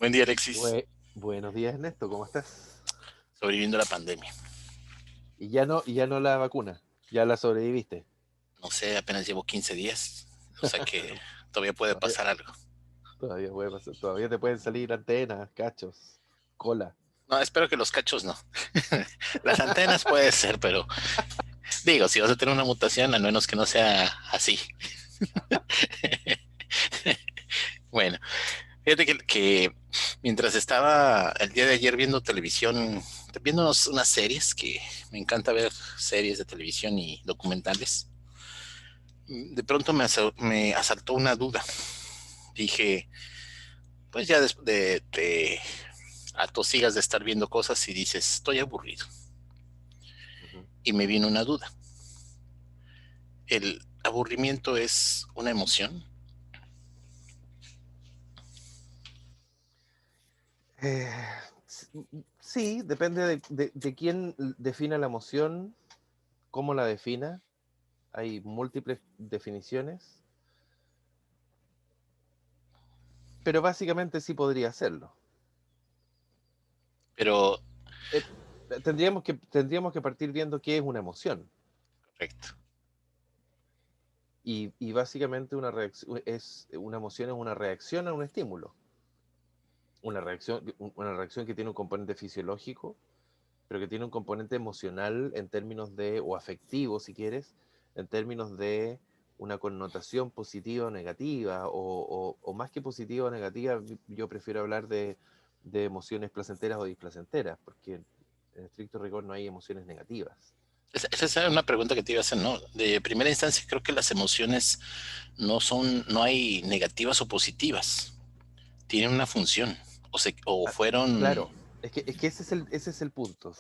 Buen día, Alexis. Buenos días, Ernesto, ¿cómo estás? Sobreviviendo la pandemia. Y ya no la vacuna, ya la sobreviviste. No sé, apenas llevo 15 días. O sea que todavía puede Todavía, pasar algo. todavía puede pasar, todavía te pueden salir antenas, cachos, cola. No, espero que los cachos no. Las antenas puede ser, pero digo, si vas a tener una mutación, al menos que no sea así. Bueno, fíjate que mientras estaba el día de ayer viendo televisión, viendo unas series que me encanta ver series de televisión y documentales, de pronto me asaltó una duda. Dije, pues ya de atosigas de estar viendo cosas y dices, estoy aburrido. Ujú. Y me vino una duda. ¿El aburrimiento es una emoción? Eh, s- sí, depende de quién defina la emoción, cómo la defina. Hay múltiples definiciones, pero básicamente sí podría serlo. Pero, Eh, tendríamos que partir viendo qué es una emoción. correcto. Y básicamente una emoción es una reacción a un estímulo. Una reacción que tiene un componente fisiológico, pero que tiene un componente emocional en términos de, o afectivo si quieres, en términos de una connotación positiva o negativa, o más que positiva o negativa, yo prefiero hablar de emociones placenteras o displacenteras, porque en estricto rigor no hay emociones negativas. Esa es una pregunta que te iba a hacer, ¿no? De primera instancia, creo que las emociones no hay negativas o positivas. Tienen una función. O Ah, fueron, claro, es que ese es el punto.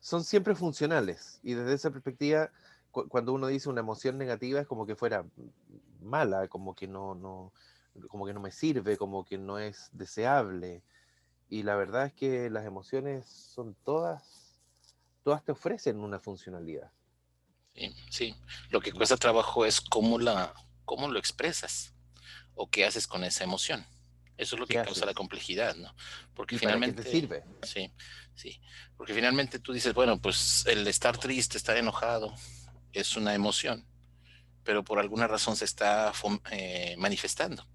Son siempre funcionales. Y desde esa perspectiva, cuando uno dice una emoción negativa, es como que fuera mala, como que no me sirve, como que no es deseable. Y la verdad es que las emociones son todas te ofrecen una funcionalidad. sí, sí. Lo que No, cuesta trabajo es cómo lo expresas o qué haces con esa emoción. Eso es lo que ¿qué causa la haces? complejidad, ¿no? Porque ¿Y para qué te finalmente, sirve? sí, sí. Porque finalmente tú dices, bueno, pues el estar triste, estar enojado, es una emoción, pero por alguna razón se está manifestando.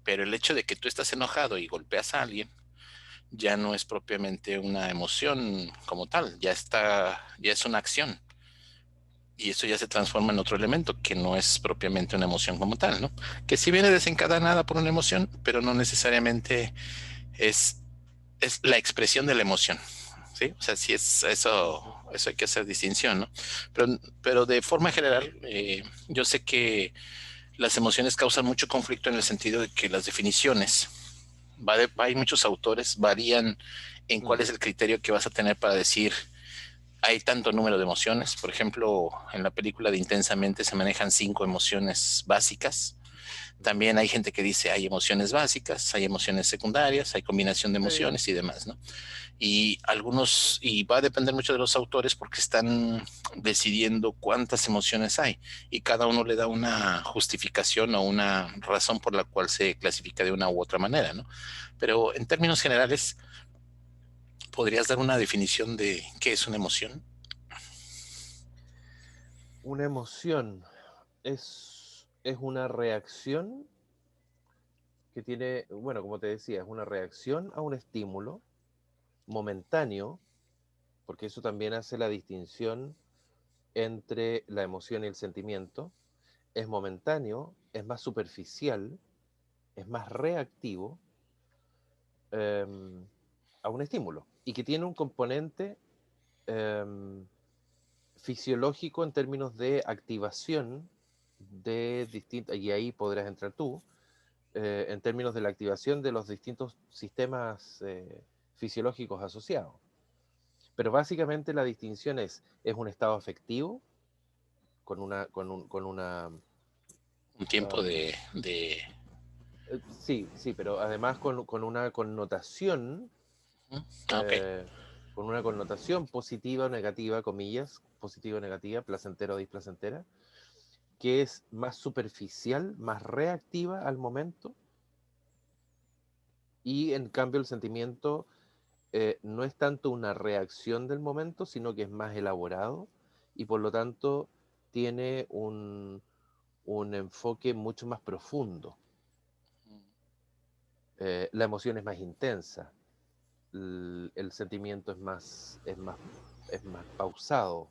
Pero el hecho de que tú estás enojado y golpeas a alguien ya no es propiamente una emoción como tal, ya es una acción. Y eso ya se transforma en otro elemento que no es propiamente una emoción como tal, ¿no? Que sí viene desencadenada por una emoción, pero no necesariamente es, es la expresión de la emoción. ¿Sí? O sea, sí es Ujú. eso hay que hacer distinción, ¿no? Pero de forma general, yo sé que las emociones causan mucho conflicto en el sentido de que las definiciones, hay muchos autores, varían en cuál Mm, es el criterio que vas a tener para decir hay tanto número de emociones. Por ejemplo, en la película de Intensamente se manejan 5 emociones básicas. ujú. También hay gente que dice hay emociones básicas, hay emociones secundarias, hay combinación de Sí. emociones y demás, ¿no? Y va a depender mucho de los autores porque están decidiendo cuántas emociones hay y cada uno le da una justificación o una razón por la cual se clasifica de una u otra manera, ¿no? Pero en términos generales, ¿podrías dar una definición de qué es una emoción? Una emoción es una reacción que tiene, bueno, como te decía, es una reacción a un estímulo momentáneo, porque eso también hace la distinción entre la emoción y el sentimiento. Es momentáneo, es más superficial, es más reactivo eh, a un estímulo y que tiene un componente eh, fisiológico en términos de activación de distintas, y ahí podrás entrar tú, en términos de la activación de los distintos sistemas fisiológicos asociados. Pero básicamente la distinción es un estado afectivo con una Un tiempo um, de... sí, sí, pero además con una connotación, Ah, ok. eh, con una connotación positiva o negativa, comillas, positiva o negativa, placentera o displacentera, que es más superficial, más reactiva al momento, Y en cambio el sentimiento no es tanto una reacción del momento, sino que es más elaborado y por lo tanto tiene un enfoque mucho más profundo. La emoción es más intensa, el sentimiento es más pausado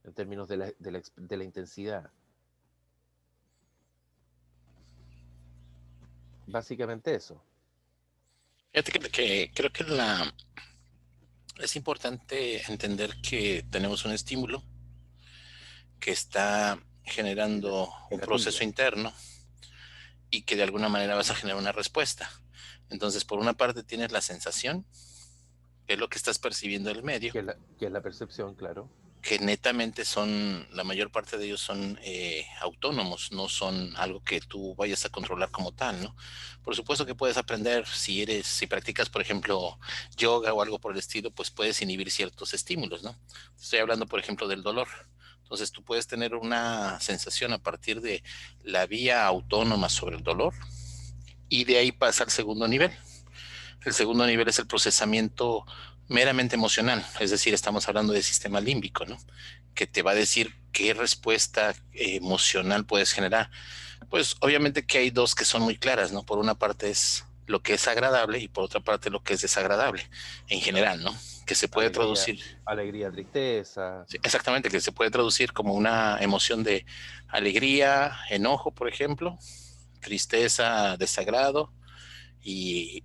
en términos de la intensidad. Básicamente eso. Fíjate que creo que es importante entender que tenemos un estímulo que está generando Que un proceso gatilla, interno y que de alguna manera vas a generar una respuesta. Entonces, por una parte tienes la sensación, que es lo que estás percibiendo del medio, que es la percepción, claro. que netamente son, la mayor parte de ellos son autónomos, no son algo que tú vayas a controlar como tal, ¿no? Por supuesto que puedes aprender, si practicas, por ejemplo, yoga o algo por el estilo, pues puedes inhibir ciertos estímulos, ¿no? Estoy hablando, por ejemplo, del dolor. Entonces tú puedes tener una sensación a partir de la vía autónoma sobre el dolor y de ahí pasa al segundo nivel. El segundo nivel es el procesamiento meramente emocional, es decir, estamos hablando del sistema límbico, ¿no? Que te va a decir qué respuesta emocional puedes generar. Pues obviamente que hay dos que son muy claras, ¿no? Por una parte es lo que es agradable y por otra parte lo que es desagradable en general, ¿no? Que se puede Alegría, traducir, alegría, tristeza. sí, exactamente, que se puede traducir como una emoción de alegría, enojo, por ejemplo, tristeza, desagrado, y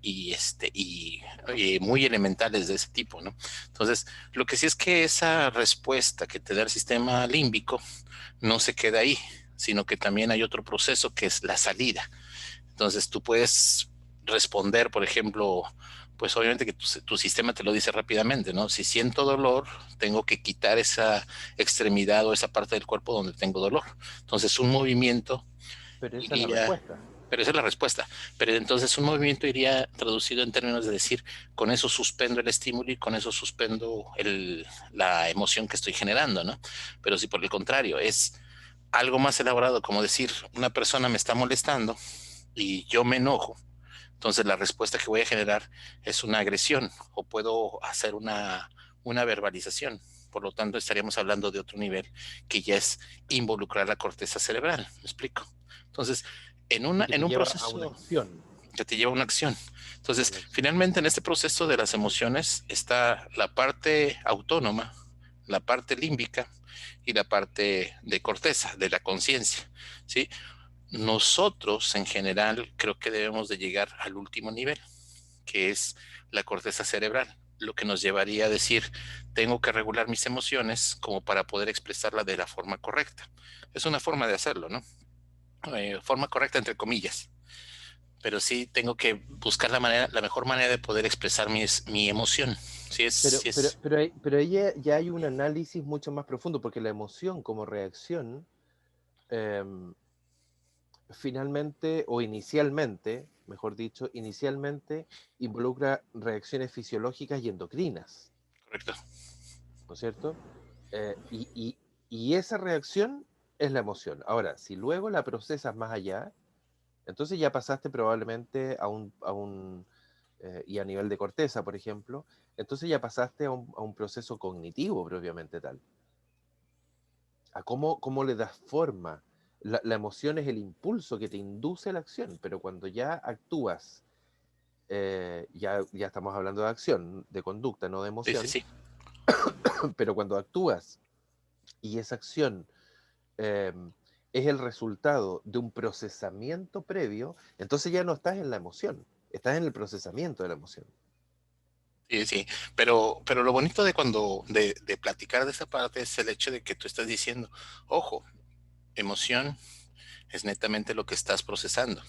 muy elementales de ese tipo, ¿no? Entonces, lo que sí es que esa respuesta que te da el sistema límbico no se queda ahí, sino que también hay otro proceso que es la salida. Entonces, tú puedes responder, por ejemplo, pues obviamente que tu sistema te lo dice rápidamente, ¿no? Si siento dolor, tengo que quitar esa extremidad o esa parte del cuerpo donde tengo dolor. Entonces, un movimiento Pero esa es la iría, respuesta. pero esa es la respuesta. Pero entonces un movimiento iría traducido en términos de decir, con eso suspendo el estímulo y con eso suspendo la emoción que estoy generando, ¿no? Pero si por el contrario es algo más elaborado, como decir, una persona me está molestando y yo me enojo, entonces la respuesta que voy a generar es una agresión o puedo hacer una verbalización. Por lo tanto, estaríamos hablando de otro nivel que ya es involucrar la corteza cerebral. ¿Me explico? Entonces, Y que en te un lleva a una proceso acción. que te lleva a una acción. A Entonces, una acción. finalmente en este proceso de las emociones está la parte autónoma, la parte límbica y la parte de corteza, de la conciencia, ¿sí? Nosotros en general creo que debemos de llegar al último nivel, que es la corteza cerebral, lo que nos llevaría a decir, tengo que regular mis emociones como para poder expresarla de la forma correcta. Es una forma de hacerlo, ¿no? Forma correcta entre comillas, pero sí tengo que buscar la mejor manera de poder expresar mi emoción. Sí es, Pero ahí ya hay un análisis mucho más profundo, porque la emoción como reacción, em, finalmente, o inicialmente, mejor dicho, inicialmente involucra reacciones fisiológicas y endocrinas, correcto. ¿no es cierto? Y esa reacción es la emoción. Ahora, si luego la procesas más allá, entonces ya pasaste probablemente y a nivel de corteza, por ejemplo, entonces ya pasaste a un proceso cognitivo propiamente tal. A cómo le das forma. La emoción es el impulso que te induce a la acción, pero cuando ya actúas, ya estamos hablando de acción, de conducta, no de Sí, sí, emoción, sí. pero cuando actúas y esa acción eh, es el resultado de un procesamiento previo, entonces ya no estás en la emoción, estás en el procesamiento de la emoción. Sí, sí, pero lo bonito de platicar de esa parte es el hecho de que tú estás diciendo, ojo, emoción es netamente lo que estás procesando.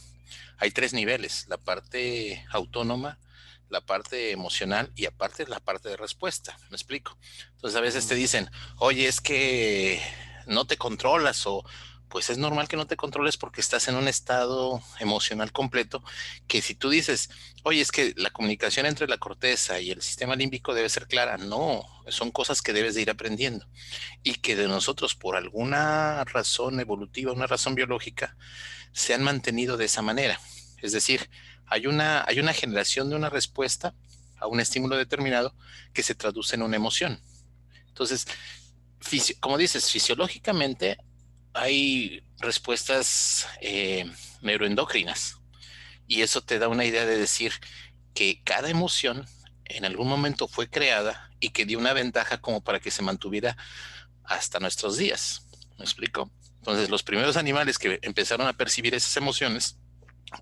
Hay tres niveles, la parte autónoma, la parte emocional y aparte la parte de respuesta. ¿Me explico? Entonces a veces te Mm. dicen, oye, es que no te controlas o pues es normal que no te controles porque estás en un estado emocional completo que si tú dices, oye, es que la comunicación entre la corteza y el sistema límbico debe ser clara, no, son cosas que debes de ir aprendiendo y que de nosotros por alguna razón evolutiva, una razón biológica, se han mantenido de esa manera. Es decir, hay una generación de una respuesta a un estímulo determinado que se traduce en una emoción. Entonces, como dices, fisiológicamente hay respuestas neuroendocrinas y eso te da una idea de decir que cada emoción en algún momento fue creada y que dio una ventaja como para que se mantuviera hasta nuestros días. ¿Me explico? Entonces, los primeros animales que empezaron a percibir esas emociones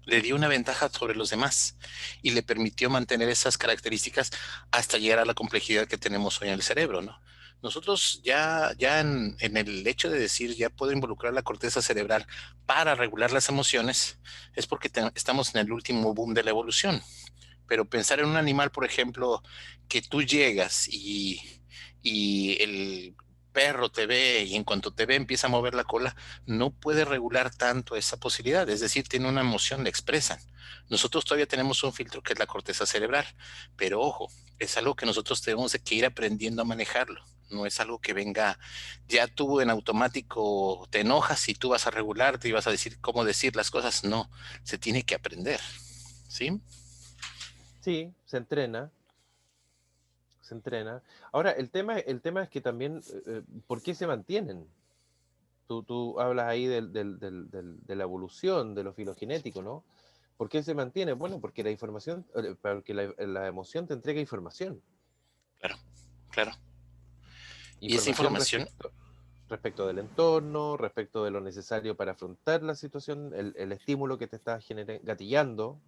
le dio una ventaja sobre los demás y le permitió mantener esas características hasta llegar a la complejidad que tenemos hoy en el cerebro, ¿no? Nosotros ya en el hecho de decir ya puedo involucrar la corteza cerebral para regular las emociones, es porque estamos en el último boom de la evolución. Pero pensar en un animal, por ejemplo, que tú llegas y el perro te ve y en cuanto te ve empieza a mover la cola, no puede regular tanto esa posibilidad, es decir, tiene una emoción, la expresan. Nosotros todavía tenemos un filtro que es la corteza cerebral, pero ojo, es algo que nosotros tenemos que ir aprendiendo a manejarlo. No es algo que venga, ya tú en automático te enojas y tú vas a regularte y vas a decir cómo decir las cosas. No, se tiene que aprender, ¿sí? Sí, se entrena, se entrena. Ahora, el tema es que también, ¿por qué se mantienen? Tú hablas ahí de la evolución, de lo filogenético, ¿no? ¿Por qué se mantiene? Bueno, porque la información, porque la emoción te entrega información. Claro, claro. Y esa Información información, respecto del entorno, respecto de lo necesario para afrontar la situación, el estímulo que te está gatillando,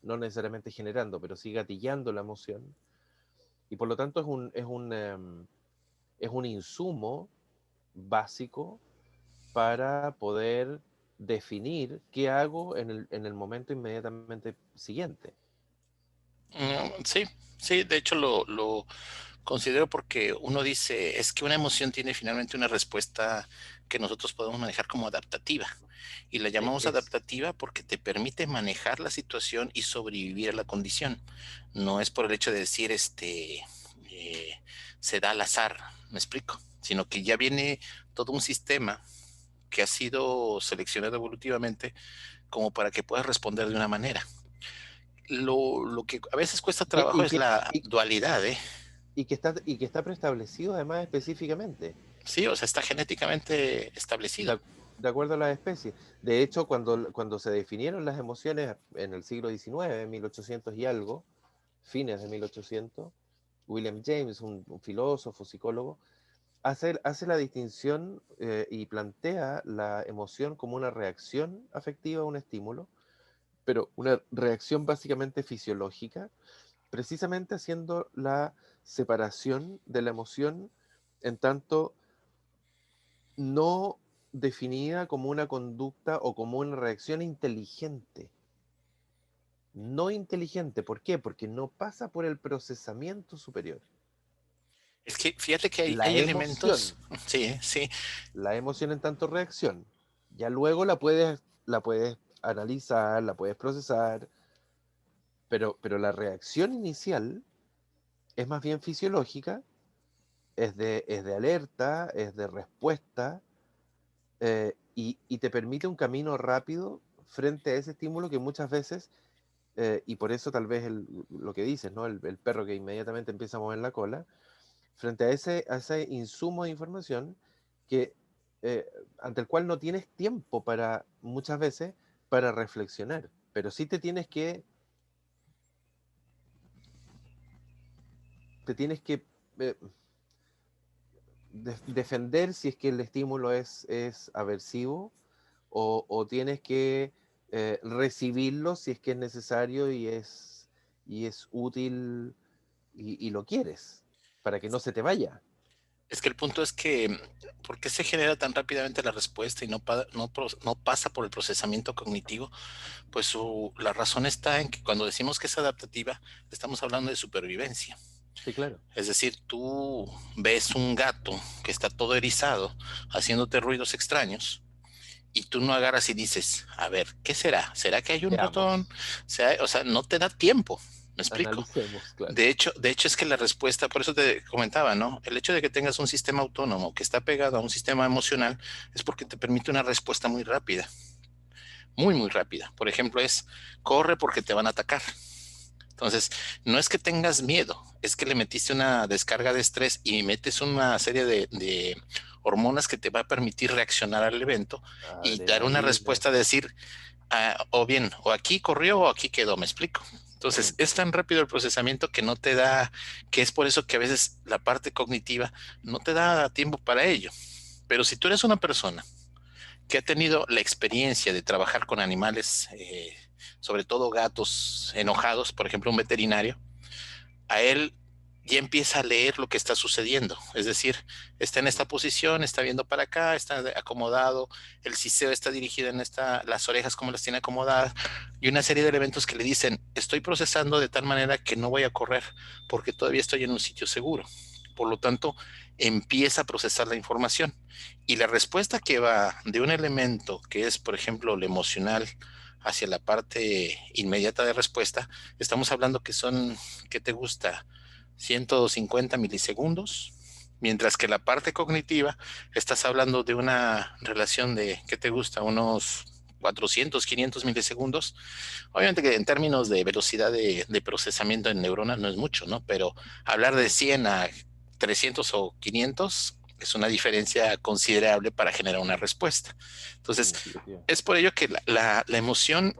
no necesariamente generando, pero sí gatillando la emoción. Y por lo tanto es un insumo básico para poder definir qué hago en el momento inmediatamente siguiente. sí, sí, de hecho lo considero porque uno dice, es que una emoción tiene finalmente una respuesta que nosotros podemos manejar como adaptativa. Y la llamamos Es, adaptativa porque te permite manejar la situación y sobrevivir a la condición. No es por el hecho de decir, eh, se da al azar, me explico, sino que ya viene todo un sistema que ha sido seleccionado evolutivamente como para que puedas responder de una manera. Lo que a veces cuesta y, trabajo y es que, la y, dualidad, ¿eh? y que está preestablecido además específicamente, Sí, o sea, está genéticamente de, establecido. de acuerdo a las especies. De hecho, cuando se definieron las emociones en el siglo XIX, 1800 y algo, fines de 1800, William James, un filósofo, psicólogo, hace la distinción y plantea la emoción como una reacción afectiva a un estímulo, pero una reacción básicamente fisiológica, precisamente haciendo la separación de la emoción en tanto no definida como una conducta o como una reacción inteligente. No inteligente, ¿por qué? Porque no pasa por el procesamiento superior. Es que fíjate que hay, La hay elementos, emoción, sí, sí, la emoción en tanto reacción, ya luego la puedes analizar, la puedes procesar, pero la reacción inicial es más bien fisiológica, es de alerta, es de respuesta, y te permite un camino rápido frente a ese estímulo que muchas veces, y por eso tal vez lo que dices, ¿no? El perro que inmediatamente empieza a mover la cola, frente a ese insumo de información que, eh, ante el cual no tienes tiempo muchas veces, para reflexionar, pero sí te tienes que eh, defender si es que el estímulo es aversivo, o tienes que recibirlo si es que es necesario y es útil, y lo quieres, para que no se te vaya. es que el punto es que, ¿por qué se genera tan rápidamente la respuesta y no pasa por el procesamiento cognitivo? Pues la razón está en que cuando decimos que es adaptativa, estamos hablando de supervivencia. Sí, claro. Es decir, tú ves un gato que está todo erizado, haciéndote ruidos extraños, y tú no agarras y dices, a ver, ¿qué será? ¿Será que hay un ratón? Veamos, O sea, no te da tiempo, ¿me explico? analicemos, claro. De hecho es que la respuesta, por eso te comentaba, ¿no? El hecho de que tengas un sistema autónomo que está pegado a un sistema emocional es porque te permite una respuesta muy rápida. muy, muy rápida. Por ejemplo, es corre porque te van a atacar. Entonces, no es que tengas miedo, es que le metiste una descarga de estrés y metes una serie de hormonas que te va a permitir reaccionar al evento y dar una Adrenalina. respuesta, decir, o bien, o aquí corrió o aquí quedó, ¿me explico? Entonces, Mm, es tan rápido el procesamiento que no te da, que es por eso que a veces la parte cognitiva no te da tiempo para ello. Pero si tú eres una persona que ha tenido la experiencia de trabajar con animales, sobre todo gatos enojados, por ejemplo, un veterinario, a él ya empieza a leer lo que está sucediendo. Es decir, está en esta mm. posición, está viendo para acá, está acomodado, el siseo está dirigido en esta, las orejas como las tiene acomodadas, y una serie de elementos que le dicen, estoy procesando de tal manera que no voy a correr porque todavía estoy en un sitio seguro. Por lo tanto, empieza a procesar la información. Y la respuesta que va de un elemento que es, por ejemplo, lo emocional hacia la parte inmediata de respuesta, estamos hablando que son, ¿qué te gusta? 150 milisegundos, mientras que la parte cognitiva, estás hablando de una relación de, ¿qué te gusta? Unos 400, 500 milisegundos. Obviamente que en términos de velocidad de procesamiento en neuronas no es mucho, ¿no? Pero hablar de Mm, 100 a 300 o 500 es una diferencia considerable para generar una respuesta. Entonces, significativo. es por ello que la emoción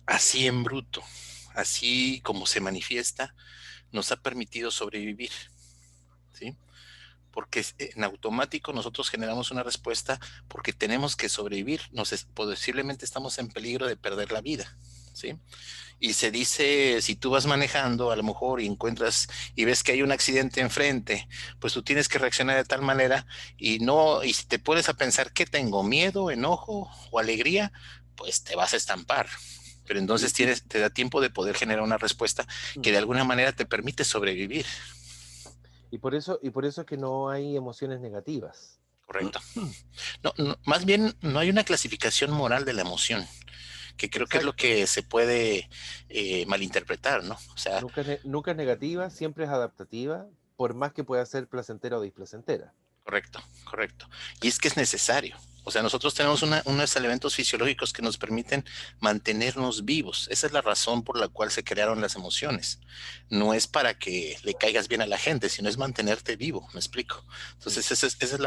así en bruto, así como se manifiesta, nos ha permitido sobrevivir, ¿sí? Porque en automático nosotros generamos una respuesta porque tenemos que sobrevivir, posiblemente estamos en peligro de perder la vida, ¿sí? Y se dice, si tú vas manejando a lo mejor y encuentras y ves que hay un accidente enfrente, pues tú tienes que reaccionar de tal manera y no, y si te pones a pensar que tengo miedo, enojo o alegría, pues te vas a estampar. Pero entonces Y, y, te da tiempo de poder generar una respuesta que de mm, alguna manera te permite sobrevivir. y por eso es que no hay emociones negativas. Correcto. No, no, más bien no hay una clasificación moral de la emoción, que creo que es lo Exacto. que se puede malinterpretar, ¿no? O sea, Nunca es negativa, siempre es adaptativa, por más que pueda ser placentera o displacentera. correcto, correcto. Y es que es necesario. O sea, nosotros tenemos unos elementos fisiológicos que nos permiten mantenernos vivos. Esa es la razón por la cual se crearon las emociones. No es para que le caigas bien a la gente, sino es mantenerte vivo, ¿me explico? Mm, Entonces, esa es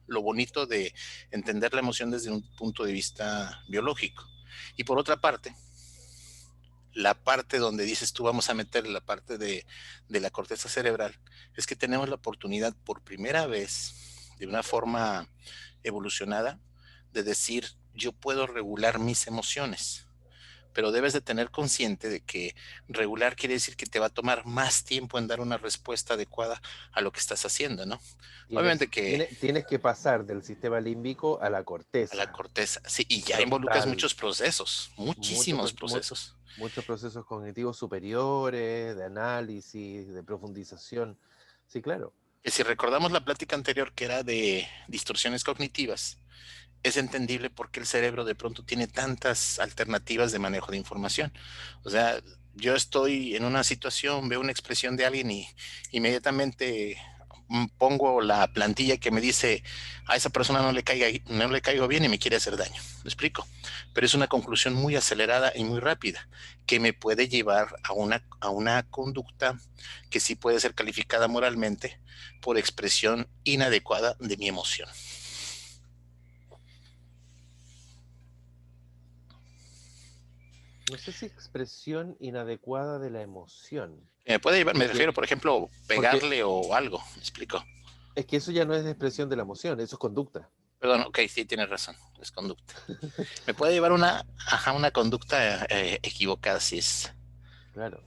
lo bonito de entender la emoción desde un punto de vista biológico. Y por otra parte, la parte donde dices tú vamos a meter la parte de la corteza cerebral, es que tenemos la oportunidad por primera vez, de una forma evolucionada, de decir, yo puedo regular mis emociones, pero debes de tener consciente de que regular quiere decir que te va a tomar más tiempo en dar una respuesta adecuada a lo que estás haciendo, ¿no? Obviamente que Tienes que pasar del sistema límbico a la a la corteza corteza, sí, y ya involucras frontal. muchos procesos, Muchos, muchísimos procesos. muchos procesos cognitivos superiores, de análisis, de profundización. Sí, claro. Que si recordamos la plática anterior que era de distorsiones cognitivas, es entendible por qué el cerebro de pronto tiene tantas alternativas de manejo de información. O sea, yo estoy en una situación, veo una expresión de alguien y inmediatamente pongo la plantilla que me dice a esa persona no le caigo bien y me quiere hacer daño. ¿Me explico? Pero es una conclusión muy acelerada y muy rápida que me puede llevar a una conducta que sí puede ser calificada moralmente por expresión inadecuada de mi emoción. No sé si expresión inadecuada de la emoción, Me puede llevar, me porque, refiero, por ejemplo, porque pegarle o algo, me explico. es que eso ya no es expresión de la emoción, eso es conducta. Perdón, ok, sí, tienes razón, es conducta. Me puede llevar una conducta equivocada, si es. Claro,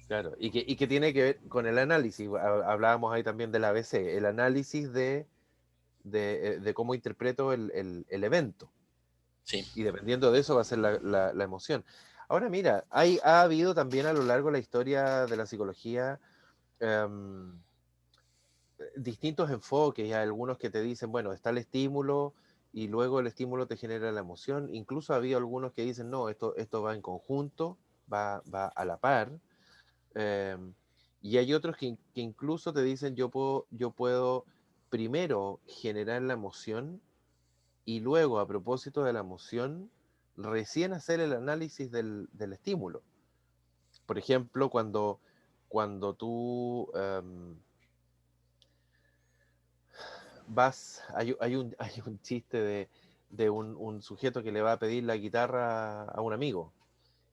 claro. Y que tiene que ver con el análisis. Hablábamos ahí también del ABC, el análisis de cómo interpreto el evento. Sí, Y dependiendo de eso va a ser la emoción. Ahora mira, ha habido también a lo largo de la historia de la psicología em, distintos enfoques. Hay algunos que te dicen, bueno, está el estímulo y luego el estímulo te genera la emoción. Incluso ha habido algunos que dicen, no, esto va en conjunto, va a la par. em, y hay otros que incluso te dicen, yo puedo primero generar la emoción y luego, a propósito de la emoción, recién hacer el análisis del estímulo. Por ejemplo, cuando tú hay un chiste de un sujeto que le va a pedir la guitarra a un amigo.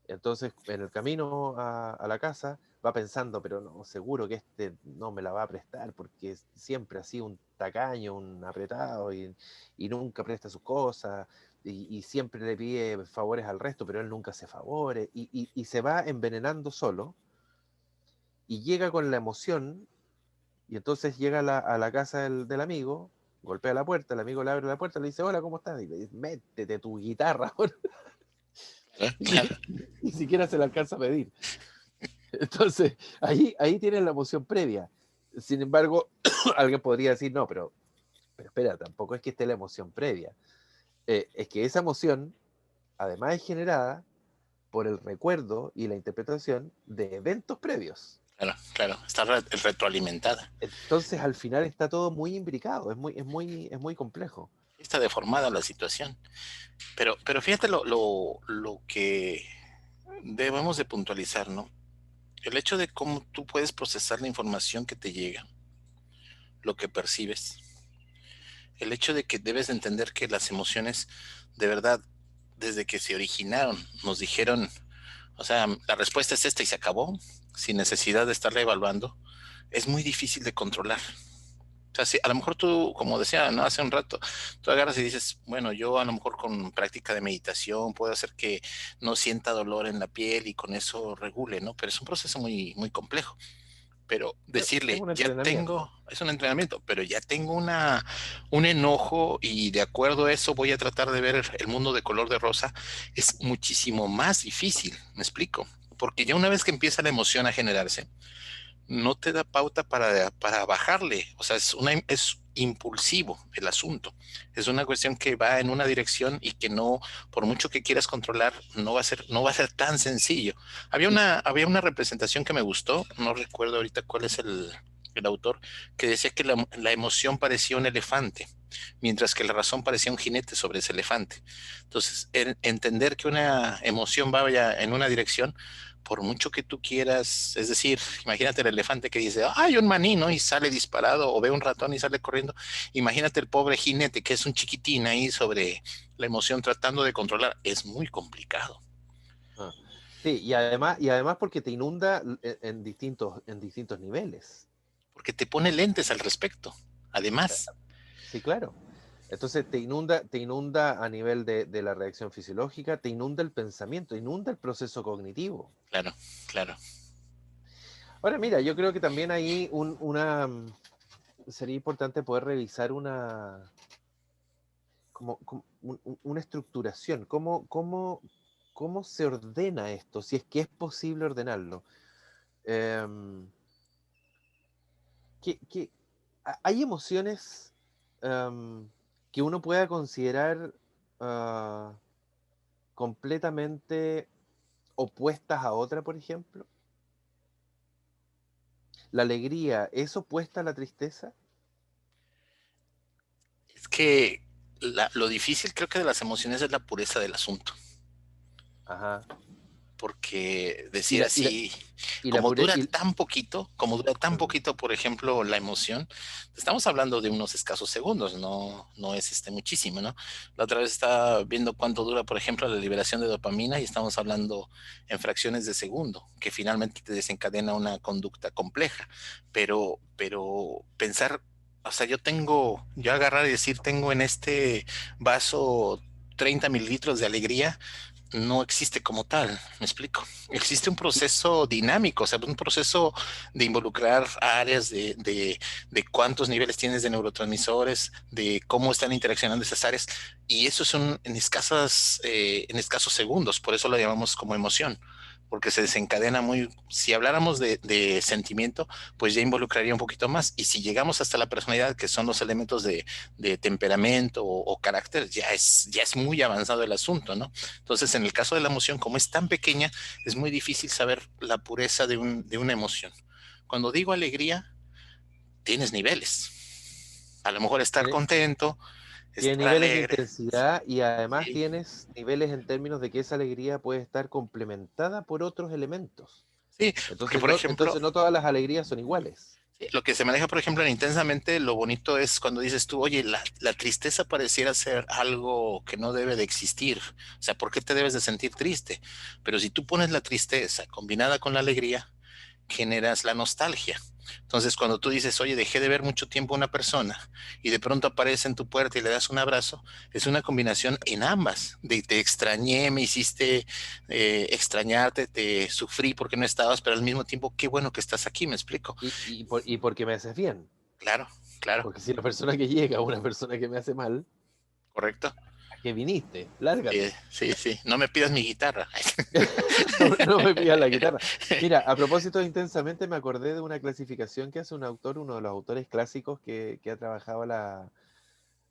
Entonces, en el camino a la casa, va pensando, pero no, seguro que este no me la va a prestar, porque siempre ha sido un tacaño, un apretado, y nunca presta sus cosas, y siempre le pide favores al resto, pero él nunca hace favores, y se va envenenando solo, y llega con la emoción, y entonces llega a la casa del amigo, golpea la puerta, el amigo le abre la puerta, le dice, hola, ¿cómo estás? Y le dice, métete tu guitarra. Claro. Ni siquiera se la alcanza a pedir. Entonces, ahí tienes la emoción previa. Sin embargo, alguien podría decir, no, pero espera, tampoco es que esté la emoción previa. Es que esa emoción, además, es generada por el recuerdo y la interpretación de eventos previos. Claro, está retroalimentada. Entonces, al final está todo muy imbricado, es muy complejo. Está deformada la situación. Pero fíjate lo que debemos de puntualizar, ¿no? El hecho de cómo tú puedes procesar la información que te llega, lo que percibes, el hecho de que debes de entender que las emociones, de verdad, desde que se originaron, nos dijeron, o sea, la respuesta es esta y se acabó, sin necesidad de estarla evaluando, es muy difícil de controlar. O sea, si a lo mejor tú, como decía, ¿no? Hace un rato, tú agarras y dices, bueno, yo a lo mejor con práctica de meditación puedo hacer que no sienta dolor en la piel y con eso regule, ¿no? Pero es un proceso muy complejo. Pero Es decirle, un ya tengo, entrenamiento. es un entrenamiento, pero ya tengo un enojo y de acuerdo a eso voy a tratar de ver el mundo de color de rosa, es muchísimo más difícil, ¿me explico? Porque ya una vez que empieza la emoción a generarse, no te da pauta para bajarle. O sea, es impulsivo el asunto. Es una cuestión que va en una dirección y que no, por mucho que quieras controlar, no va a ser tan sencillo. Y, Había una representación que me gustó, no recuerdo ahorita cuál es el autor, que decía que la emoción parecía un elefante, mientras que la razón parecía un jinete sobre ese elefante. Entonces, entender que una emoción vaya en una dirección, por mucho que tú quieras, es decir, imagínate el elefante que dice, hay un maní, ¿no? Y sale disparado, o ve un ratón y sale corriendo. Imagínate el pobre jinete que es un chiquitín ahí sobre la emoción tratando de controlar. Es muy complicado. ah, sí, y además porque te inunda en distintos niveles. Porque te pone lentes al respecto. Además, Sí, claro. Entonces te inunda a nivel de la reacción fisiológica, te inunda el pensamiento, inunda el proceso cognitivo. claro, claro. Ahora, mira, yo creo que también ahí sería importante poder revisar una estructuración, cómo se ordena esto, si es que es posible ordenarlo. Em, Hay emociones em, que uno pueda considerar ah, completamente opuestas a otra, por ejemplo. La alegría es opuesta a la tristeza. Es que lo difícil creo que de las emociones es la pureza del asunto. Ajá. Porque Y decir la, y la, así, y la pure- y- como dura tan mm, poquito, por ejemplo, la emoción, estamos hablando de unos escasos segundos, no es muchísimo, ¿no? La otra vez estaba viendo cuánto dura, por ejemplo, la liberación de dopamina y estamos hablando en fracciones de segundo, que finalmente te desencadena una conducta compleja, pero pensar, o sea, yo agarrar y decir, tengo en este vaso 30 mililitros de alegría, no existe como tal, me explico. Existe un proceso dinámico, o sea, un proceso de involucrar áreas de cuántos niveles tienes de neurotransmisores, de cómo están interaccionando esas áreas, y eso son en escasos segundos, por eso lo llamamos como emoción, porque se desencadena si habláramos de sentimiento, pues ya involucraría un poquito más, y si llegamos hasta la personalidad, que son los elementos de temperamento o carácter, ya es muy avanzado el asunto, ¿no? Entonces, en el caso de la emoción, como es tan pequeña, es muy difícil saber la pureza de una emoción. Cuando digo alegría, tienes niveles. A lo mejor estar tiene- contento, Tiene estar niveles de alegre. intensidad y además Sí, tienes niveles en términos de que esa alegría puede estar complementada por otros elementos. sí, porque por ejemplo, Entonces no todas las alegrías son iguales. sí, lo que se maneja, por ejemplo, en Intensamente, lo bonito es cuando dices tú, oye, la tristeza pareciera ser algo que no debe de existir. O sea, ¿por qué te debes de sentir triste? Pero si tú pones la tristeza combinada con la alegría, generas la nostalgia. Entonces, cuando tú dices, oye, dejé de ver mucho tiempo a una persona y de pronto aparece en tu puerta y le das un abrazo, es una combinación en ambas, de te extrañé, me hiciste extrañarte, te sufrí porque no estabas, pero al mismo tiempo, qué bueno que estás aquí, me explico. Y porque me haces bien. Claro, claro, Porque si la persona que llega es una persona que me hace mal, correcto. ¿a qué viniste? Sí, Lárgate. sí, sí. No me pidas mi guitarra. No me pidas la guitarra. Mira, a propósito de Intensamente, me acordé de una clasificación que hace un autor, uno de los autores clásicos que ha trabajado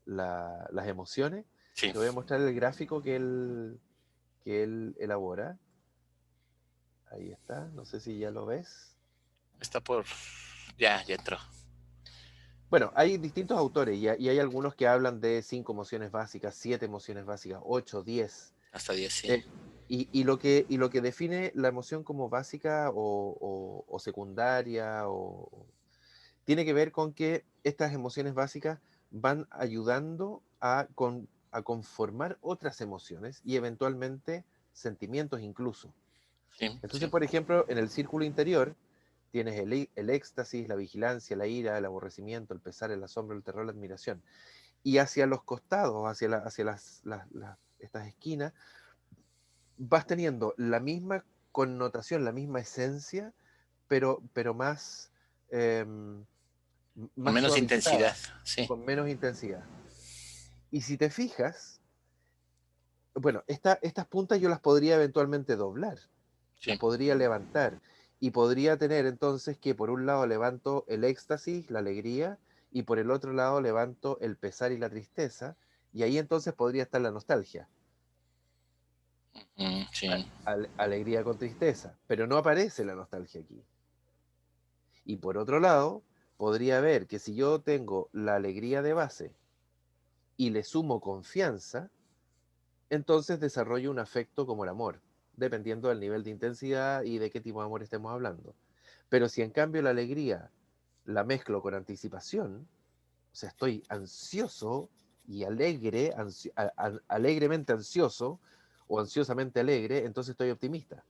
las emociones. Sí, Te voy a mostrar el gráfico que él elabora. Ahí está, no sé si ya lo ves. está por... Ya, ya entró. Bueno, hay distintos autores y hay algunos que hablan de 5 emociones básicas, 7 emociones básicas, 8, 10. Hasta 10, sí. Eh, y lo que define la emoción como básica o secundaria tiene que ver con que estas emociones básicas van ayudando a conformar otras emociones y eventualmente sentimientos incluso. Sí, Entonces, sí. por ejemplo, en el círculo interior tienes el éxtasis, la vigilancia, la ira, el aborrecimiento, el pesar, el asombro, el terror, la admiración. Y hacia los costados, hacia estas esquinas, vas teniendo la misma connotación, la misma esencia, pero Con más menos intensidad, suavizada, sí, con menos intensidad. Y si te fijas, bueno, estas puntas yo las podría eventualmente doblar, las sí. podría levantar y podría tener entonces que por un lado levanto el éxtasis, la alegría, y por el otro lado levanto el pesar y la tristeza, y ahí entonces podría estar la nostalgia, Sí. alegría con tristeza, pero no aparece la nostalgia aquí. Y por otro lado, podría ver que si yo tengo la alegría de base y le sumo confianza, entonces desarrollo un afecto como el amor, dependiendo del nivel de intensidad y de qué tipo de amor estemos hablando. Pero si en cambio la alegría la mezclo con anticipación, o sea, estoy ansioso y alegre, alegremente ansioso o ansiosamente alegre, entonces estoy optimista.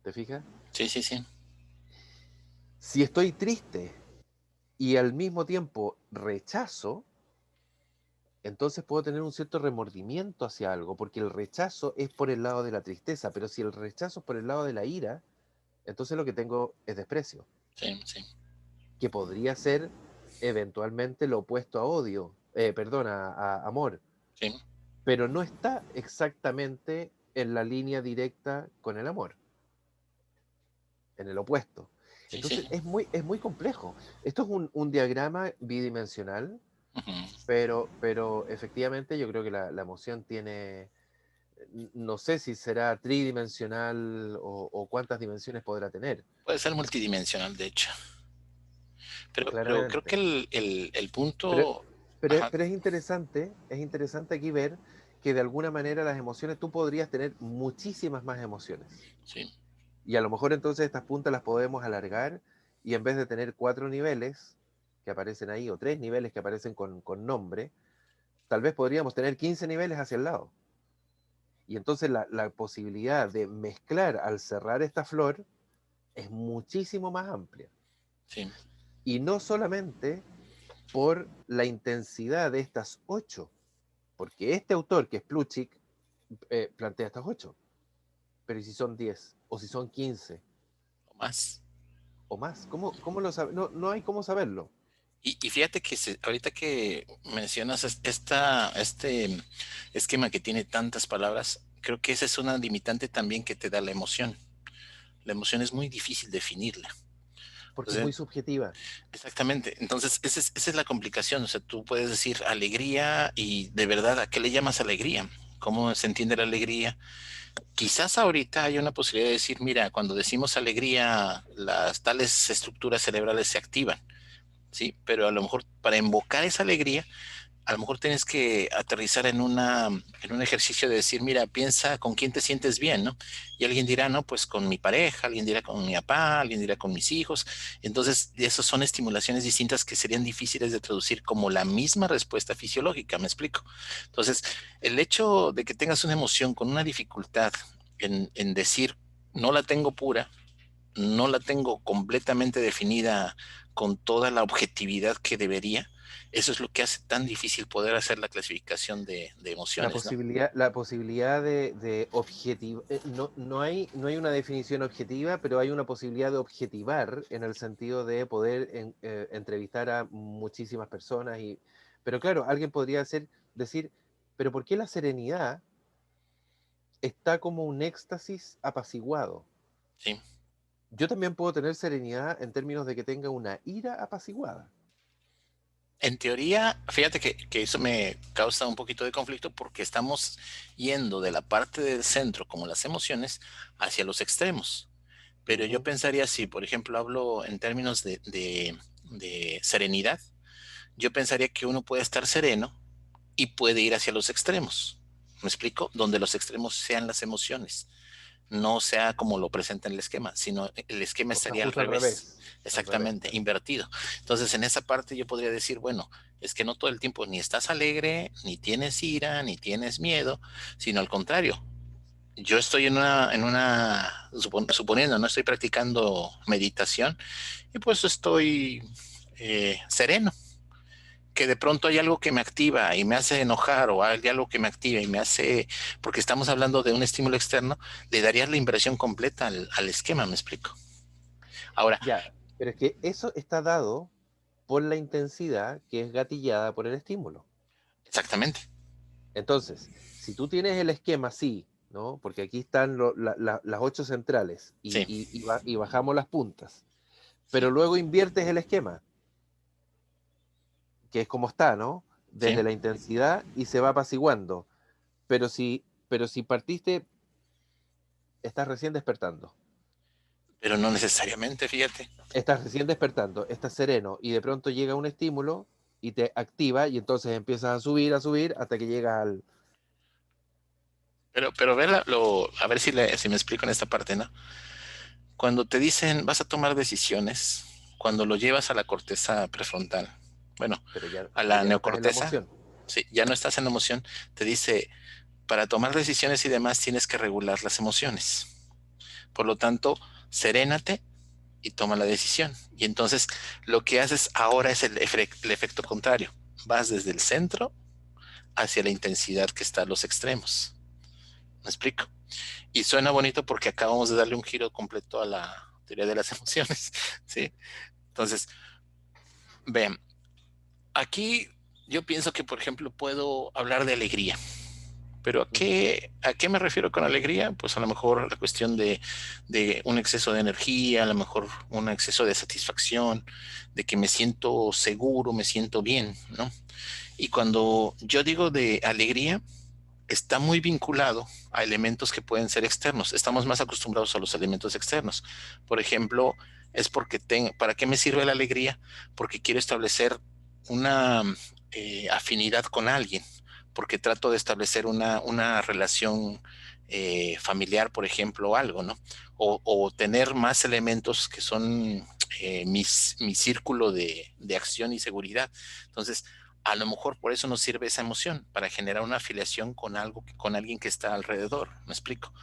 ¿Te fijas? Sí, sí, sí. Si estoy triste y al mismo tiempo rechazo, entonces puedo tener un cierto remordimiento hacia algo, porque el rechazo es por el lado de la tristeza, pero si el rechazo es por el lado de la ira, entonces lo que tengo es desprecio, Sí, sí. que podría ser eventualmente lo opuesto a odio, perdón, a amor, Sí, pero no está exactamente en la línea directa con el amor, en el opuesto. sí, sí. Entonces es muy complejo. Esto es un diagrama bidimensional, Ujú. pero efectivamente yo creo que la emoción tiene, no sé si será tridimensional o cuántas dimensiones podrá tener, Puede ser multidimensional, de hecho. Pero creo que claramente. el Pero, punto... Ajá, pero es interesante aquí ver que de alguna manera las emociones, tú podrías tener muchísimas más emociones. sí, Y a lo mejor entonces estas puntas las podemos alargar y en vez de tener 4 niveles que aparecen ahí o 3 niveles que aparecen con nombre, tal vez podríamos tener 15 niveles hacia el lado. Y entonces la posibilidad de mezclar al cerrar esta flor es muchísimo más amplia. sí. Y no solamente por la intensidad de estas 8, porque este autor, que es Pluchik, plantea estas 8, pero ¿y si son 10? ¿O si son 15? O más. ¿O más? ¿Cómo lo sabe? No, no hay cómo saberlo. Y fíjate que ahorita que mencionas este esquema que tiene tantas palabras, creo que esa es una limitante también que te da la emoción. La emoción es muy difícil definirla. Porque es Entonces, muy subjetiva. exactamente. Entonces, esa es la complicación. O sea, tú puedes decir alegría y de verdad, ¿a qué le llamas alegría? ¿Cómo se entiende la alegría? Quizás ahorita hay una posibilidad de decir, mira, cuando decimos alegría, las tales estructuras cerebrales se activan. ¿sí? Pero a lo mejor para invocar esa alegría, a lo mejor tienes que aterrizar en un ejercicio de decir, mira, piensa con quién te sientes bien, ¿no? Y alguien dirá, no, pues con mi pareja, alguien dirá con mi papá, alguien dirá con mis hijos. Entonces, esas son estimulaciones distintas que serían difíciles de traducir como la misma respuesta fisiológica, ¿me explico? Entonces, el hecho de que tengas una emoción con una dificultad en decir, no la tengo pura, no la tengo completamente definida con toda la objetividad que debería. Eso es lo que hace tan difícil poder hacer la clasificación de emociones, ¿no? La posibilidad de objetivar, no hay una definición objetiva, pero hay una posibilidad de objetivar en el sentido de poder entrevistar a muchísimas personas. Pero claro, alguien podría decir, pero ¿por qué la serenidad está como un éxtasis apaciguado? Sí. Yo también puedo tener serenidad en términos de que tenga una ira apaciguada. En teoría, fíjate que eso me causa un poquito de conflicto porque estamos yendo de la parte del centro, como las emociones, hacia los extremos. Pero yo Ujú. pensaría, si por ejemplo hablo en términos de serenidad, yo pensaría que uno puede estar sereno y puede ir hacia los extremos. ¿Me explico? Donde los extremos sean las emociones, no sea como lo presenta en el esquema, sino el esquema O sea, estaría al justo revés, al revés, exactamente, claro. invertido. Entonces, en esa parte yo podría decir, bueno, es que no todo el tiempo ni estás alegre, ni tienes ira, ni tienes miedo, sino al contrario. Yo estoy suponiendo, no estoy practicando meditación y pues estoy sereno, que de pronto hay algo que me activa y me hace enojar o hay algo que me activa y me hace, porque estamos hablando de un estímulo externo, le darías la inversión completa al esquema, me explico. Ahora, Ya, pero es que eso está dado por la intensidad que es gatillada por el estímulo. exactamente, Entonces, si tú tienes el esquema así, ¿no? Porque aquí están las ocho centrales sí, y bajamos las puntas, pero sí, luego inviertes el esquema, que es como está, ¿no? sí, Desde la intensidad y se va apaciguando. Pero si partiste, estás recién despertando. pero no necesariamente, fíjate. Estás recién despertando, estás sereno y de pronto llega un estímulo y te activa y entonces empiezas a subir hasta que llegas al... Pero a ver si me explico en esta parte, ¿no? Cuando te dicen vas a tomar decisiones, cuando lo llevas a la corteza prefrontal, bueno, a Pero la ya no estás en la neocorteza, emoción. sí, ya no estás en la emoción, te dice, para tomar decisiones y demás tienes que regular las emociones. Por lo tanto, serénate y toma la decisión. Y entonces lo que haces ahora es el efecto contrario. Vas desde el centro hacia la intensidad que está a los extremos. ¿Me explico? Y suena bonito porque acabamos de darle un giro completo a la teoría de las emociones. ¿Sí? Entonces, vean, aquí yo pienso que, por ejemplo, puedo hablar de alegría. Pero Ujú. a qué me refiero con alegría? Pues a lo mejor la cuestión de un exceso de energía, a lo mejor un exceso de satisfacción, de que me siento seguro, me siento bien, ¿no? Y cuando yo digo de alegría, está muy vinculado a elementos que pueden ser externos. Estamos más acostumbrados a los elementos externos. Por ejemplo, es porque ¿para qué me sirve la alegría? Porque quiero establecer una afinidad con alguien, porque trato de establecer una relación familiar, por ejemplo, o algo, ¿no? O tener más elementos que son mi círculo de acción y seguridad. Entonces, a lo mejor por eso nos sirve esa emoción, para generar una afiliación con algo, con alguien que está alrededor, ¿me explico?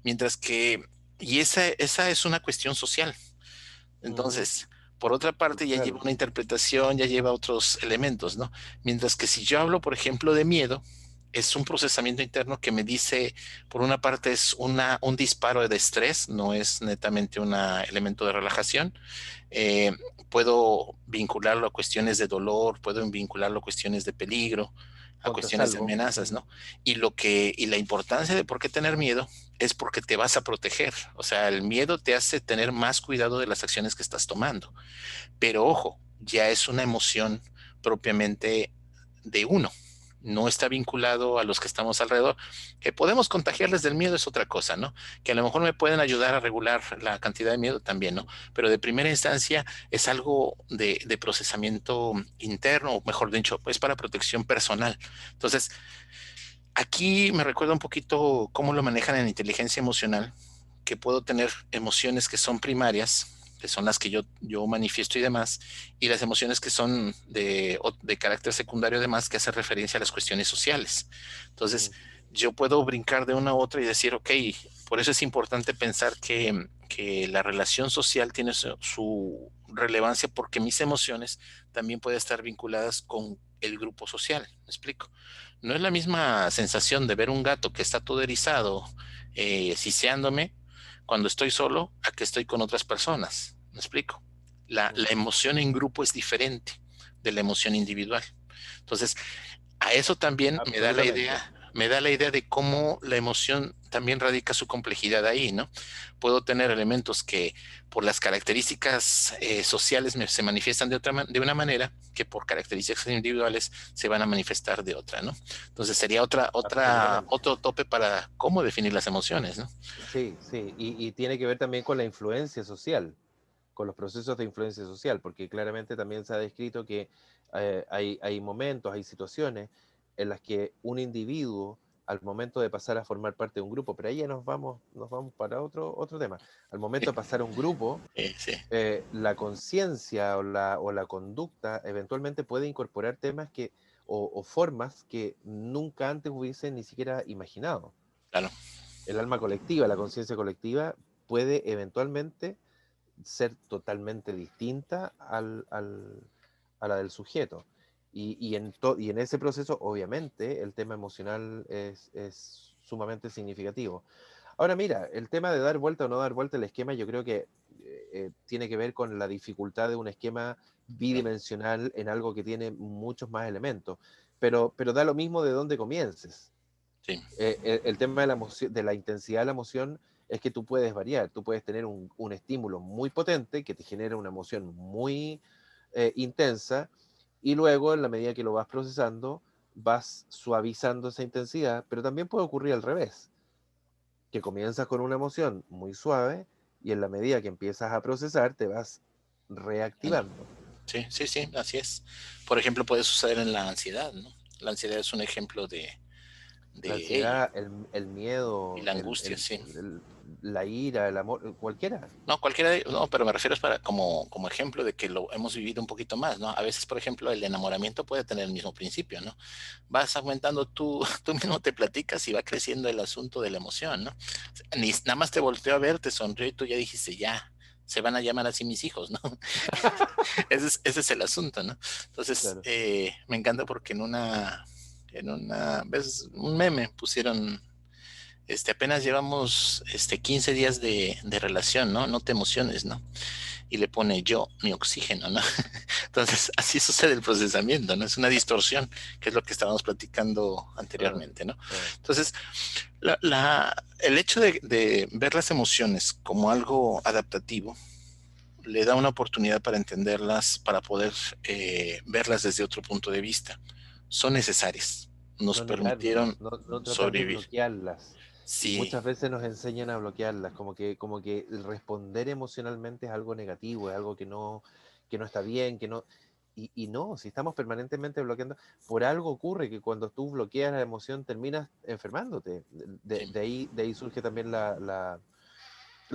Mientras que, y esa es una cuestión social. Ujú. Entonces, por otra parte, ya lleva Cultural. una interpretación, ya lleva otros elementos, ¿no? Mientras que si yo hablo, por ejemplo, de miedo, es un procesamiento interno que me dice, por una parte es un disparo de estrés, no es netamente un elemento de relajación. Eh, Puedo vincularlo a cuestiones de dolor, puedo vincularlo a cuestiones de peligro, a Ponte a cuestiones de salvo. amenazas, ¿no? Y la importancia de por qué tener miedo es porque te vas a proteger. O sea, el miedo te hace tener más cuidado de las acciones que estás tomando. Pero ojo, ya es una emoción propiamente de uno. no está vinculado a los que estamos alrededor. Que podemos contagiarles del miedo es otra cosa, ¿no? Que a lo mejor me pueden ayudar a regular la cantidad de miedo también, ¿no? Pero de primera instancia es algo de procesamiento interno, o mejor dicho, es para protección personal. Entonces, aquí me recuerda un poquito cómo lo manejan en inteligencia emocional, que puedo tener emociones que son primarias, que son las que yo manifiesto y demás, y las emociones que son de carácter secundario además, que hacen referencia a las cuestiones sociales. Entonces, Mm. yo puedo brincar de una a otra y decir, ok, por eso es importante pensar que la relación social tiene su relevancia, porque mis emociones también pueden estar vinculadas con el grupo social. ¿Me explico? No es la misma sensación de ver un gato que está todo erizado, siseándome, cuando estoy solo a que estoy con otras personas. ¿Me explico? La Mm. emoción en grupo es diferente de la emoción individual. Entonces, a eso también Absolutamente. me da la idea de cómo la emoción también radica su complejidad ahí, ¿no? Puedo tener elementos que por las características sociales se manifiestan de una manera, que por características individuales se van a manifestar de otra, ¿no? Entonces sería Absolutamente. otro tope para cómo definir las emociones, ¿no? Sí, sí, y tiene que ver también con la influencia social, con los procesos de influencia social, porque claramente también se ha descrito que hay momentos, hay situaciones en las que un individuo, al momento de pasar a formar parte de un grupo, pero ahí ya nos vamos para otro tema, al momento de pasar a un grupo, Sí, la conciencia o la conducta eventualmente puede incorporar temas o formas que nunca antes hubiesen ni siquiera imaginado. claro. El alma colectiva, la conciencia colectiva puede eventualmente ser totalmente distinta a la del sujeto. Y en ese proceso, obviamente, el tema emocional es sumamente significativo. Ahora, mira, el tema de dar vuelta o no dar vuelta el esquema, yo creo que tiene que ver con la dificultad de un esquema bidimensional en algo que tiene muchos más elementos. Pero da lo mismo de dónde comiences. Sí, El tema de la emoción, de la intensidad de la emoción es que tú puedes variar, tú puedes tener un estímulo muy potente que te genera una emoción muy intensa y luego en la medida que lo vas procesando vas suavizando esa intensidad, pero también puede ocurrir al revés, que comienzas con una emoción muy suave y en la medida que empiezas a procesar te vas reactivando. sí, sí, sí, así es. Por ejemplo, puede suceder en la ansiedad, ¿no? La ansiedad es un ejemplo La de ello. ansiedad, el Y miedo, la angustia, sí. la ira, el amor, cualquiera. No, no, pero me refiero es para como ejemplo de que lo hemos vivido un poquito más, ¿no? A veces, por ejemplo, el enamoramiento puede tener el mismo principio, ¿no? Vas aumentando tú, tú mismo te platicas y va creciendo el asunto de la emoción, ¿no? Ni nada más te volteó a ver, te sonrió y tú ya dijiste, ya, se van a llamar así mis hijos, ¿no? Ese es el asunto, ¿no? Entonces, Claro. me encanta porque vez un meme pusieron apenas llevamos 15 días de relación, ¿no? No te emociones, ¿no? Y le pone yo, mi oxígeno, ¿no? Entonces, así sucede el procesamiento, ¿no? Es una distorsión, que es lo que estábamos platicando Ah, anteriormente, ¿no? ah. Entonces, el hecho de ver las emociones como algo adaptativo le da una oportunidad para entenderlas, para poder verlas desde otro punto de vista. Son necesarias, nos No permitieron negarlas, no tratar de sobrevivir. bloquearlas. Y Sí, muchas veces nos enseñan a bloquearlas, como que el responder emocionalmente es algo negativo, es algo que no está bien, que no. Y no, si estamos permanentemente bloqueando, por algo ocurre que cuando tú bloqueas la emoción terminas enfermándote. sí, De ahí surge también la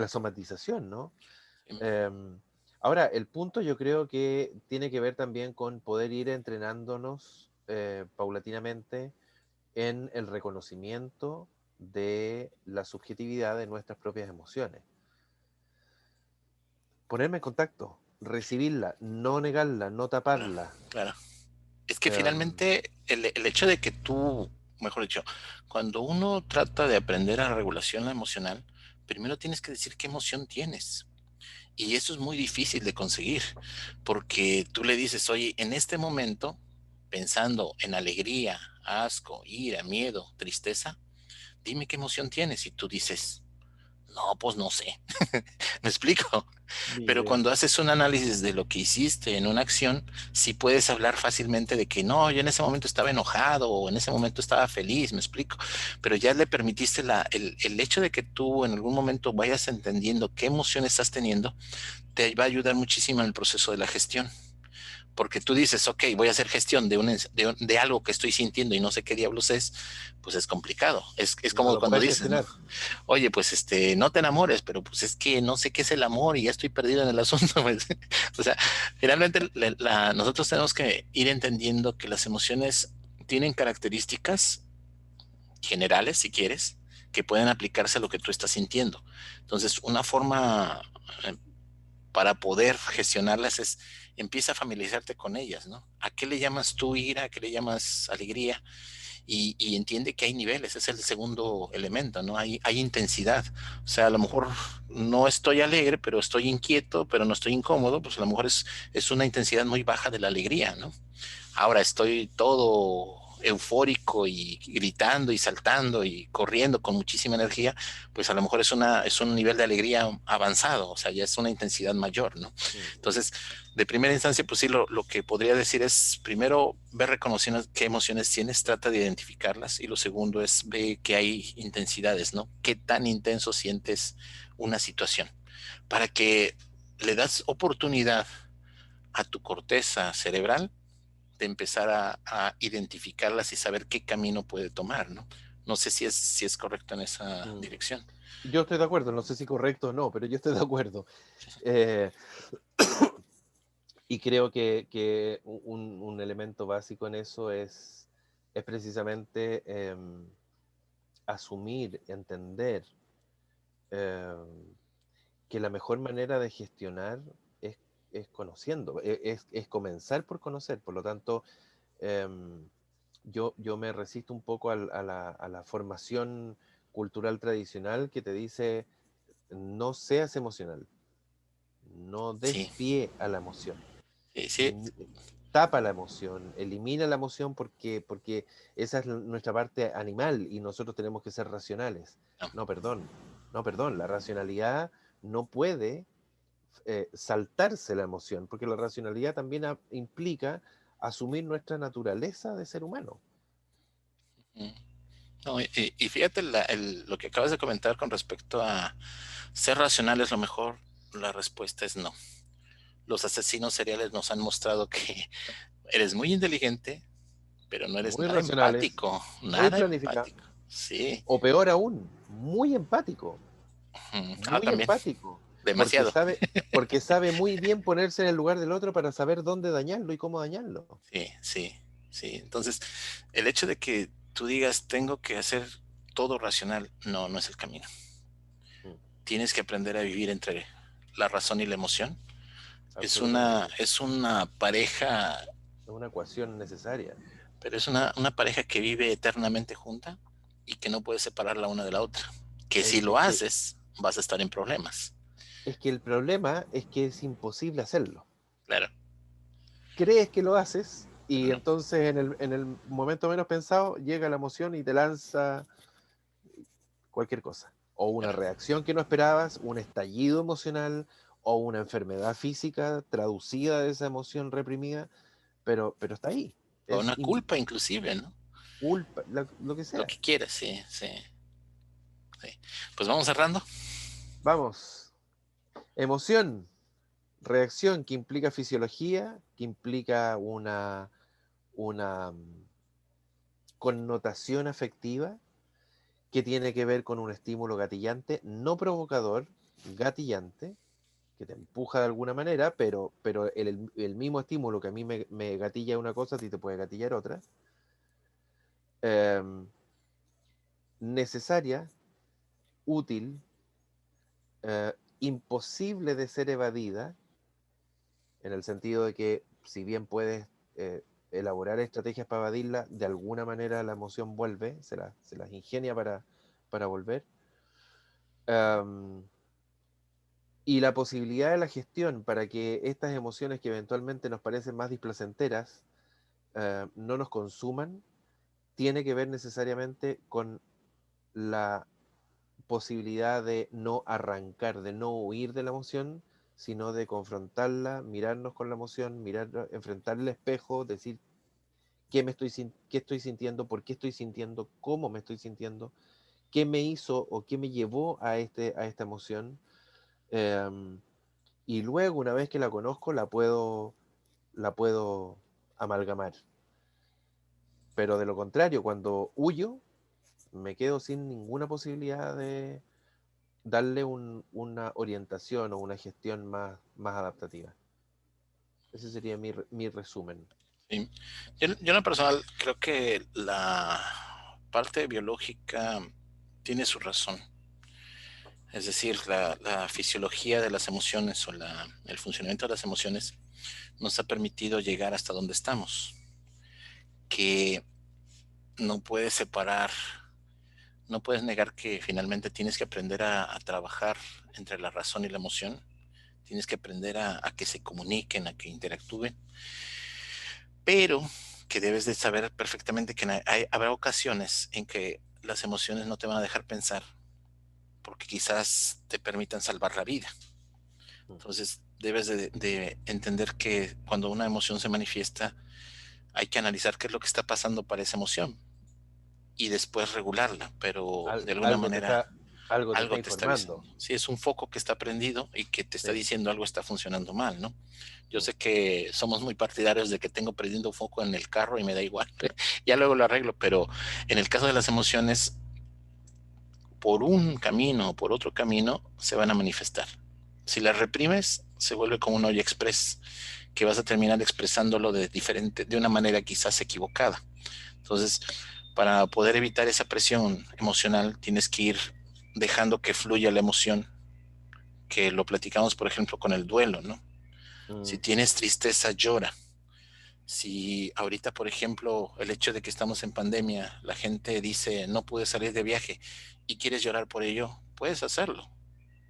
somatización, ¿no? sí. Em, Ahora, el punto yo creo que tiene que ver también con poder ir entrenándonos paulatinamente en el reconocimiento de la subjetividad de nuestras propias emociones. Ponerme en contacto, recibirla, no negarla, no Claro, taparla. claro. Es que Em, finalmente el hecho de que tú, mejor dicho, cuando uno trata de aprender a regulación emocional, primero tienes que decir qué emoción tienes. Y eso es muy difícil de conseguir, porque tú le dices, oye, en este momento, pensando en alegría, asco, ira, miedo, tristeza, dime qué emoción tienes. Y tú dices, No, pues no sé. ¿Me explico? Ni Pero idea. cuando haces un análisis de lo que hiciste en una acción, sí puedes hablar fácilmente de que no, yo en ese momento estaba enojado o en ese momento estaba feliz, me explico. Pero ya le permitiste el hecho de que tú en algún momento vayas entendiendo qué emoción estás teniendo, te va a ayudar muchísimo en el proceso de la gestión. Porque tú dices, ok, voy a hacer gestión de algo que estoy sintiendo y no sé qué diablos es, pues es complicado. Es No como lo cuando puedes dices, ¿no? gestionar. Oye, pues no te enamores, pero pues es que no sé qué es el amor y ya estoy perdido en el asunto. Pues. O sea, finalmente nosotros tenemos que ir entendiendo que las emociones tienen características generales, si quieres, que pueden aplicarse a lo que tú estás sintiendo. Entonces, una forma eh, para poder gestionarlas es empieza a familiarizarte con ellas, ¿no? ¿A qué le llamas tú ira? ¿A qué le llamas alegría? Y entiende que hay niveles, es el segundo elemento, ¿no? Hay intensidad. O sea, a lo mejor no estoy alegre, pero estoy inquieto, pero no estoy incómodo, pues a lo mejor es una intensidad muy baja de la alegría, ¿no? Ahora estoy todo eufórico y gritando y saltando y corriendo con muchísima energía, pues a lo mejor es un nivel de alegría avanzado, o sea, ya es una intensidad mayor, ¿no? Mm. Entonces, de primera instancia, pues sí, lo que podría decir es, primero, ver reconociendo qué emociones tienes, trata de identificarlas, y lo segundo es ver que hay intensidades, ¿no? ¿Qué tan intenso sientes una situación? Para que le das oportunidad a tu corteza cerebral de empezar a identificarlas y saber qué camino puede tomar, ¿no? No sé si es correcto en esa Mm. dirección. Yo estoy de acuerdo, no sé si correcto o no, pero yo estoy de acuerdo. Eh, y creo que un elemento básico en eso es precisamente asumir, entender que la mejor manera de gestionar es conociendo, es comenzar por conocer. Por lo tanto, em, yo me resisto un poco a la formación cultural tradicional que te dice no seas emocional, no des Sí, pie a la emoción, sí, sí. ni- tapa la emoción, elimina la emoción porque esa es nuestra parte animal y nosotros tenemos que ser racionales. No. No, perdón, no, perdón, la racionalidad no puede saltarse la emoción, porque la racionalidad también implica asumir nuestra naturaleza de ser humano. Mm. No, y fíjate lo que acabas de comentar con respecto a ser racional es lo mejor, la respuesta es no. Los asesinos seriales nos han mostrado que eres muy inteligente, pero no eres Muy nada racionales, empático, muy nada planificados, empático. Sí. o peor aún, muy También, empático, porque demasiado. sabe, porque sabe muy bien ponerse en el lugar del otro para saber dónde dañarlo y cómo dañarlo. Sí, sí, sí. Entonces, el hecho de que tú digas, tengo que hacer todo racional, no, no es el camino. Mm, Tienes que aprender a vivir entre la razón y la emoción. absolutamente. Es una pareja, Es una ecuación necesaria. pero es una pareja que vive eternamente junta y que no puede separar la una de la otra. Que si lo Es que, haces, vas a estar en problemas. es que el problema es que es imposible hacerlo. Claro, Crees que lo haces pero y no. entonces en el momento menos pensado llega la emoción y te lanza cualquier cosa. O una Claro. reacción que no esperabas, un estallido emocional o una enfermedad física traducida de esa emoción reprimida, pero está ahí. O Es una culpa inclusive, ¿no? culpa, lo que Lo sea. que quieras, sí, sí, sí. Pues vamos cerrando. Vamos. Emoción, reacción que implica fisiología, que implica una connotación afectiva, que tiene que ver con un estímulo gatillante, no provocador, gatillante, que te empuja de alguna manera, pero el mismo estímulo que a mí me gatilla una cosa, a ti te puede gatillar otra. Eh, necesaria, útil, imposible de ser evadida, en el sentido de que si bien puedes elaborar estrategias para evadirla, de alguna manera la emoción vuelve, se las ingenia para volver. Um, y la posibilidad de la gestión para que estas emociones que eventualmente nos parecen más displacenteras no nos consuman, tiene que ver necesariamente con la posibilidad de no arrancar, de no huir de la emoción, sino de confrontarla, mirarnos con la emoción, enfrentar el espejo, decir qué estoy sintiendo, por qué estoy sintiendo, cómo me estoy sintiendo, qué me hizo o qué me llevó a esta emoción. em, y luego, una vez que la conozco, la puedo amalgamar. Pero de lo contrario, cuando huyo, me quedo sin ninguna posibilidad de darle una orientación o una gestión más adaptativa. Ese sería mi resumen. Sí. Yo en lo personal creo que la parte biológica tiene su razón. Es decir, la fisiología de las emociones o el funcionamiento de las emociones nos ha permitido llegar hasta donde estamos, que no puedes separar, no puedes negar que finalmente tienes que aprender a trabajar entre la razón y la emoción, tienes que aprender a que se comuniquen, a que interactúen, pero que debes de saber perfectamente que habrá ocasiones en que las emociones no te van a dejar pensar, porque quizás te permitan salvar la vida. Entonces debes de entender que cuando una emoción se manifiesta, hay que analizar qué es lo que está pasando para esa emoción y después regularla, pero de alguna Algo manera algo te está algo te está avisando. informando. Si es un foco que está prendido y que te está Sí, diciendo algo está funcionando mal, ¿no? Yo mm, sé que somos muy partidarios de que tengo prendiendo un foco en el carro y me da igual, ya luego lo arreglo, pero en el caso de las emociones, por un camino o por otro camino, se van a manifestar. Si las reprimes, se vuelve como un hoy express, que vas a terminar expresándolo de una manera quizás equivocada. Entonces, para poder evitar esa presión emocional, tienes que ir dejando que fluya la emoción, que lo platicamos, por ejemplo, con el duelo, ¿no? Si mm, tienes tristeza, llora. Si ahorita, por ejemplo, el hecho de que estamos en pandemia, la gente dice no pude salir de viaje y quieres llorar por ello, puedes hacerlo,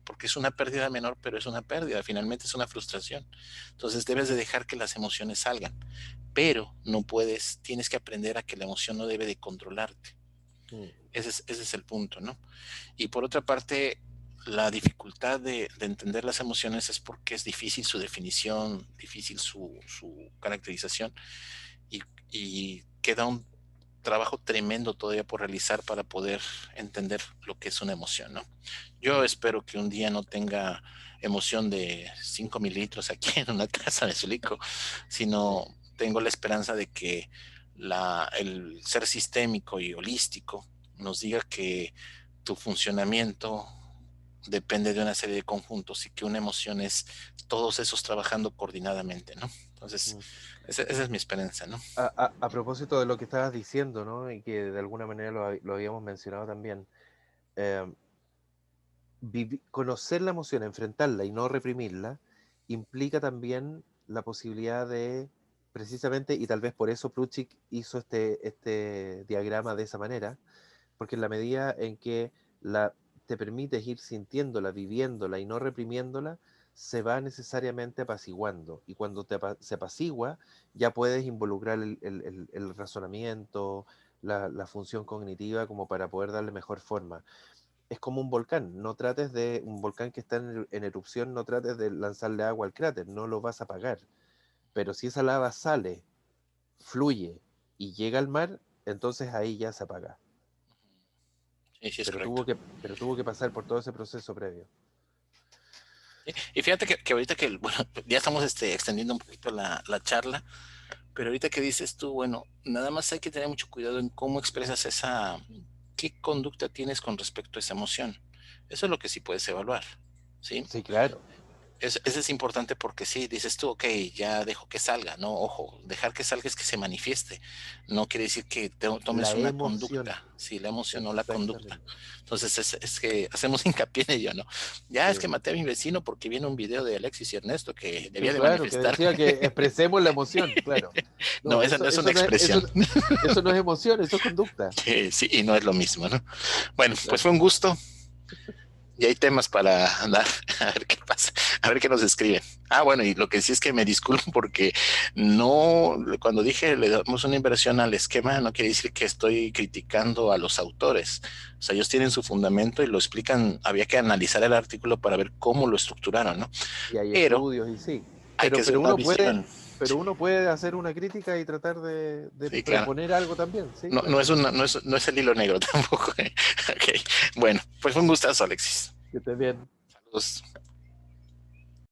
porque es una pérdida menor, pero es una pérdida, finalmente es una frustración. Entonces debes de dejar que las emociones salgan, pero no puedes, tienes que aprender a que la emoción no debe de controlarte. mm, Ese es el punto, ¿no? Y por otra parte, la dificultad de entender las emociones es porque es difícil su definición, difícil su caracterización y, y queda un trabajo tremendo todavía por realizar para poder entender lo que es una emoción, ¿no? Yo mm. espero que un día no tenga emoción de 5 mililitros aquí en una casa, me explico, Sí, sino tengo la esperanza de que el ser sistémico y holístico nos diga que tu funcionamiento depende de una serie de conjuntos y que una emoción es todos esos trabajando coordinadamente, ¿no? Entonces, mm. esa es mi esperanza, ¿no? A propósito de lo que estabas diciendo, ¿no? Y que de alguna manera lo habíamos mencionado también, eh, conocer la emoción, enfrentarla y no reprimirla, implica también la posibilidad de, precisamente, y tal vez por eso Pruchik hizo este diagrama de esa manera, porque en la medida en que te permites ir sintiéndola, viviéndola y no reprimiéndola, se va necesariamente apaciguando. Y cuando se apacigua, ya puedes involucrar el razonamiento, la función cognitiva como para poder darle mejor forma. Es como un volcán, no trates de un volcán que está en erupción, no trates de lanzarle agua al cráter, no lo vas a apagar. Pero si esa lava sale, fluye y llega al mar, entonces ahí ya se apaga. Sí, sí, es correcto. Pero tuvo que pasar por todo ese proceso previo. Y fíjate que ahorita que, bueno, ya estamos extendiendo un poquito la charla, pero ahorita que dices tú, bueno, nada más hay que tener mucho cuidado en cómo expresas qué conducta tienes con respecto a esa emoción. Eso es lo que sí puedes evaluar, ¿sí? Sí, claro. Eso es importante porque sí, dices tú, ok, ya dejo que salga, no, ojo, dejar que salga es que se manifieste, no quiere decir que tomes La una emoción, conducta, sí, la emoción o la conducta. exactamente. Entonces es que hacemos hincapié en ello, ¿no? Ya es Sí. que maté a mi vecino porque viene un video de Alexis y Ernesto que debía de Claro, que manifestar. decía que expresemos la emoción, claro. No, No, esa no es una expresión. eso no es emoción, eso es conducta. Sí, y no es lo mismo, ¿no? Bueno, pues Claro. fue un gusto y hay temas para andar a ver qué pasa. A ver qué nos escriben. Ah, bueno, y lo que sí es que me disculpo porque no, cuando dije le damos una inversión al esquema, no quiere decir que estoy criticando a los autores. O sea, ellos tienen su fundamento y lo explican. Había que analizar el artículo para ver cómo lo estructuraron, ¿no? Y hay Pero estudios y sí, hay que hacer pero una visión. pero uno puede hacer una crítica y tratar de Sí, claro. proponer algo también, sí, No, no claro. es no es el hilo negro tampoco. Ok. Bueno, pues fue un gustazo, Alexis. Que estés bien. Saludos.